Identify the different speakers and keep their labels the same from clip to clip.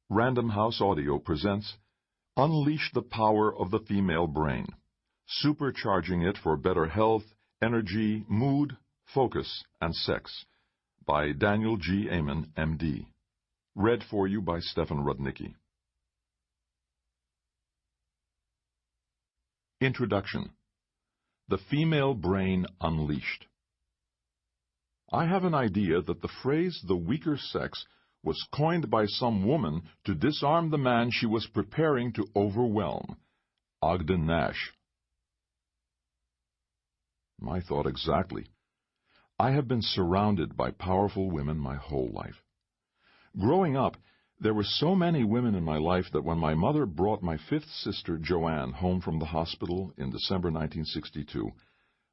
Speaker 1: Random House Audio presents Unleash the Power of the Female Brain, Supercharging It for Better Health, Energy, Mood, Focus, and Sex, by Daniel G. Amen, M.D. Read for you by Stefan Rudnicki. Introduction. The Female Brain Unleashed. I have an idea that the phrase "the weaker sex" was coined by some woman to disarm the man she was preparing to overwhelm. Ogden Nash. My thought exactly. I have been surrounded by powerful women my whole life. Growing up, there were so many women in my life that when my mother brought my fifth sister, Joanne, home from the hospital in December 1962,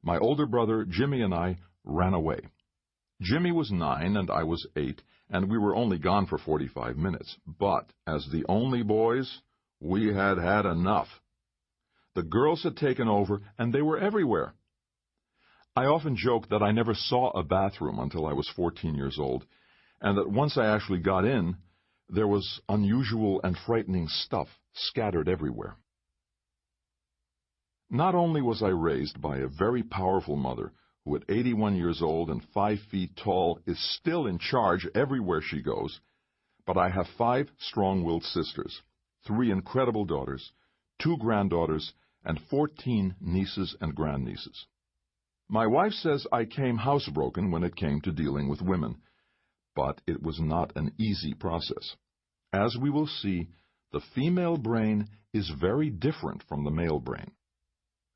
Speaker 1: my older brother, Jimmy, and I ran away. Jimmy was 9 and I was 8, and we were only gone for 45 minutes. But, as the only boys, we had had enough. The girls had taken over, and they were everywhere. I often joke that I never saw a bathroom until I was 14 years old, and that once I actually got in, there was unusual and frightening stuff scattered everywhere. Not only was I raised by a very powerful mother, who at 81 years old and 5 feet tall is still in charge everywhere she goes, but I have 5 strong-willed sisters, 3 incredible daughters, 2 granddaughters, and 14 nieces and grandnieces. My wife says I came housebroken when it came to dealing with women, but it was not an easy process. As we will see, the female brain is very different from the male brain.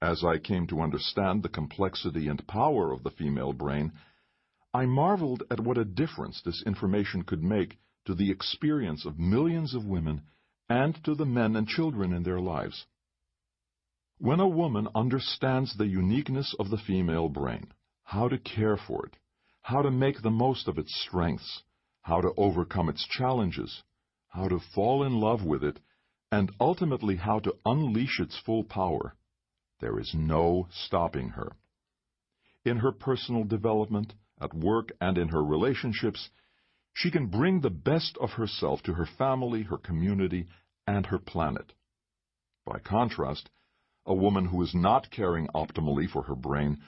Speaker 1: As I came to understand the complexity and power of the female brain, I marveled at what a difference this information could make to the experience of millions of women and to the men and children in their lives. When a woman understands the uniqueness of the female brain, how to care for it, how to make the most of its strengths, how to overcome its challenges, how to fall in love with it, and ultimately how to unleash its full power, there is no stopping her. In her personal development, at work, and in her relationships, she can bring the best of herself to her family, her community, and her planet. By contrast, a woman who is not caring optimally for her brain,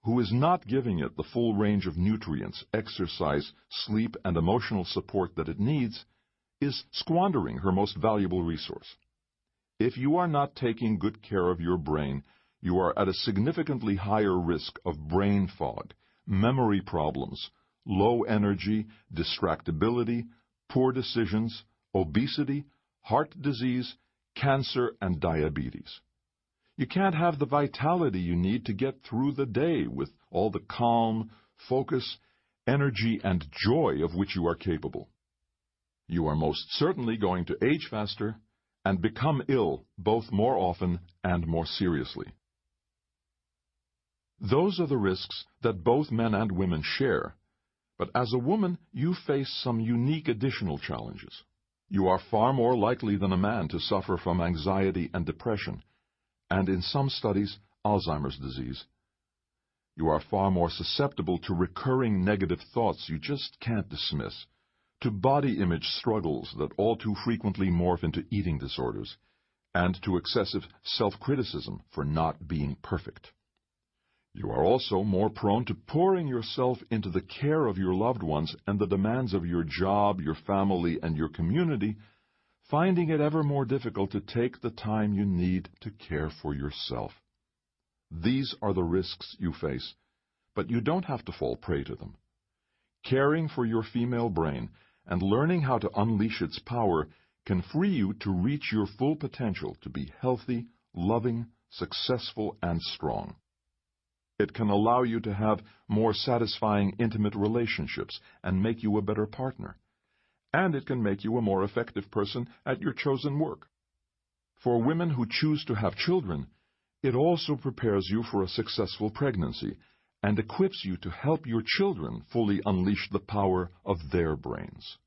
Speaker 1: who is not giving it the full range of nutrients, exercise, sleep, and emotional support that it needs, is squandering her most valuable resource. If you are not taking good care of your brain, you are at a significantly higher risk of brain fog, memory problems, low energy, distractibility, poor decisions, obesity, heart disease, cancer, and diabetes. You can't have the vitality you need to get through the day with all the calm, focus, energy, and joy of which you are capable. You are most certainly going to age faster and become ill both more often and more seriously. Those are the risks that both men and women share, but as a woman, you face some unique additional challenges. You are far more likely than a man to suffer from anxiety and depression, and in some studies, Alzheimer's disease. You are far more susceptible to recurring negative thoughts you just can't dismiss, to body image struggles that all too frequently morph into eating disorders, and to excessive self-criticism for not being perfect. You are also more prone to pouring yourself into the care of your loved ones and the demands of your job, your family, and your community, finding it ever more difficult to take the time you need to care for yourself. These are the risks you face, but you don't have to fall prey to them. Caring for your female brain and learning how to unleash its power can free you to reach your full potential to be healthy, loving, successful, and strong. It can allow you to have more satisfying, intimate relationships and make you a better partner. And it can make you a more effective person at your chosen work. For women who choose to have children, it also prepares you for a successful pregnancy and equips you to help your children fully unleash the power of their brains.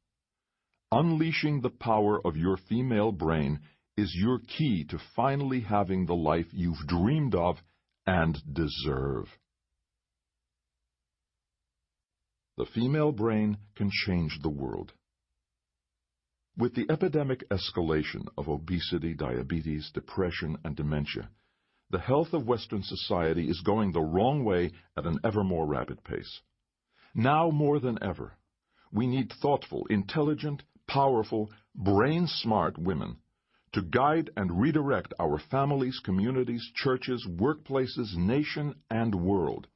Speaker 1: Unleashing the power of your female brain is your key to finally having the life you've dreamed of and deserve. The female brain can change the world. With the epidemic escalation of obesity, diabetes, depression, and dementia, the health of Western society is going the wrong way at an ever more rapid pace. Now more than ever, we need thoughtful, intelligent, powerful, brain-smart women to guide and redirect our families, communities, churches, workplaces, nation, and world.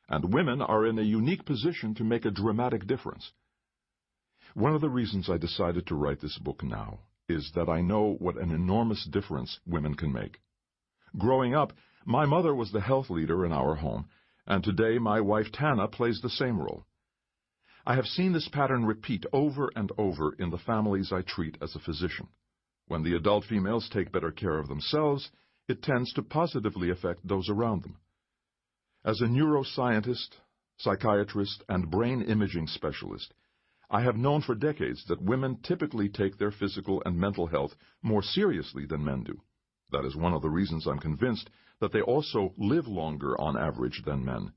Speaker 1: And women are in a unique position to make a dramatic difference. One of the reasons I decided to write this book now is that I know what an enormous difference women can make. Growing up, my mother was the health leader in our home, and today my wife Tana plays the same role. I have seen this pattern repeat over and over in the families I treat as a physician. When the adult females take better care of themselves, it tends to positively affect those around them. As a neuroscientist, psychiatrist, and brain imaging specialist, I have known for decades that women typically take their physical and mental health more seriously than men do. That is one of the reasons I'm convinced that they also live longer on average than men.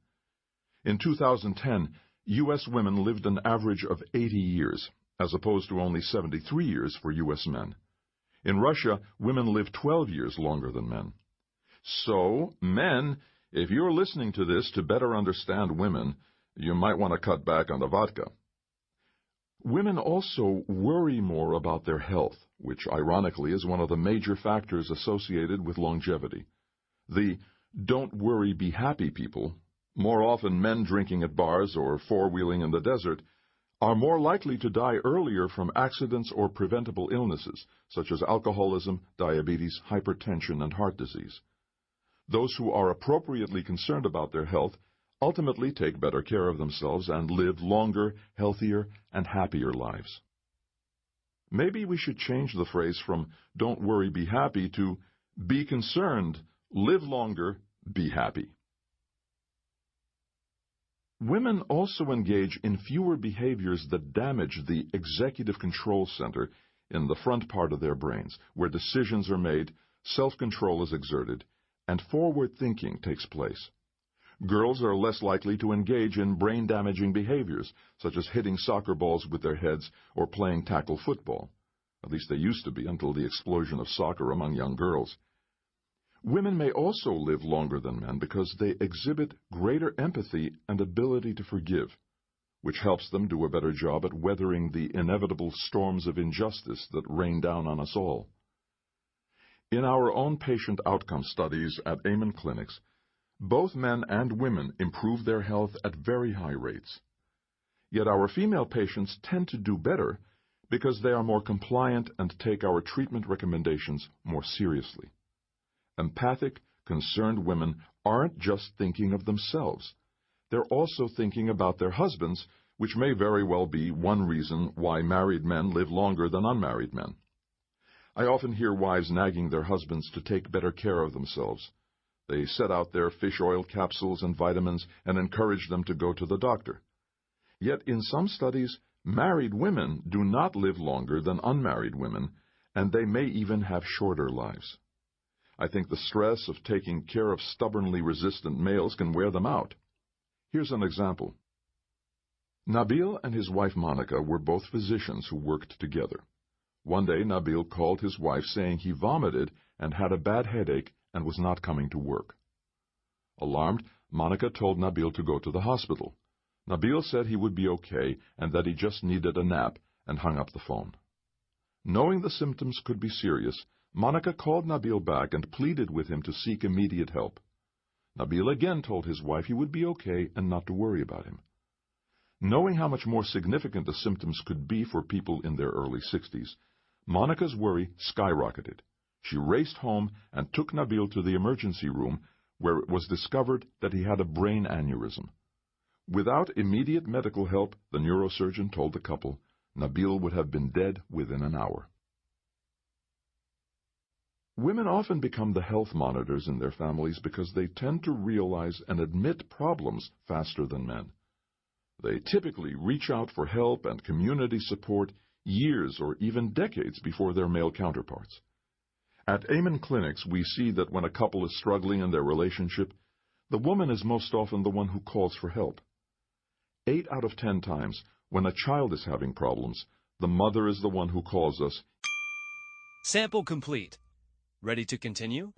Speaker 1: In 2010, U.S. women lived an average of 80 years, as opposed to only 73 years for U.S. men. In Russia, women live 12 years longer than men. So, men, if you're listening to this to better understand women, you might want to cut back on the vodka. Women also worry more about their health, which ironically is one of the major factors associated with longevity. The don't worry, be happy people, more often men drinking at bars or four-wheeling in the desert, are more likely to die earlier from accidents or preventable illnesses, such as alcoholism, diabetes, hypertension, and heart disease. Those who are appropriately concerned about their health ultimately take better care of themselves and live longer, healthier, and happier lives. Maybe we should change the phrase from don't worry, be happy to be concerned, live longer, be happy. Women also engage in fewer behaviors that damage the executive control center in the front part of their brains, where decisions are made, self-control is exerted, and forward thinking takes place. Girls are less likely to engage in brain-damaging behaviors, such as hitting soccer balls with their heads or playing tackle football. At least they used to be until the explosion of soccer among young girls. Women may also live longer than men because they exhibit greater empathy and ability to forgive, which helps them do a better job at weathering the inevitable storms of injustice that rain down on us all. In our own patient outcome studies at Amen clinics, both men and women improve their health at very high rates. Yet our female patients tend to do better because they are more compliant and take our treatment recommendations more seriously. Empathic, concerned women aren't just thinking of themselves. They're also thinking about their husbands, which may very well be one reason why married men live longer than unmarried men. I often hear wives nagging their husbands to take better care of themselves. They set out their fish oil capsules and vitamins and encourage them to go to the doctor. Yet in some studies, married women do not live longer than unmarried women, and they may even have shorter lives. I think the stress of taking care of stubbornly resistant males can wear them out. Here's an example. Nabil and his wife Monica were both physicians who worked together. One day Nabil called his wife saying he vomited and had a bad headache and was not coming to work. Alarmed, Monica told Nabil to go to the hospital. Nabil said he would be okay and that he just needed a nap and hung up the phone. Knowing the symptoms could be serious, Monica called Nabil back and pleaded with him to seek immediate help. Nabil again told his wife he would be okay and not to worry about him. Knowing how much more significant the symptoms could be for people in their early 60s, Monica's worry skyrocketed. She raced home and took Nabil to the emergency room, where it was discovered that he had a brain aneurysm. Without immediate medical help, the neurosurgeon told the couple, Nabil would have been dead within an hour. Women often become the health monitors in their families because they tend to realize and admit problems faster than men. They typically reach out for help and community support years or even decades before their male counterparts. At Amen clinics, we see that when a couple is struggling in their relationship, the woman is most often the one who calls for help. 8 out of 10 times, when a child is having problems, The mother is the one who calls us.
Speaker 2: Sample complete. Ready to continue?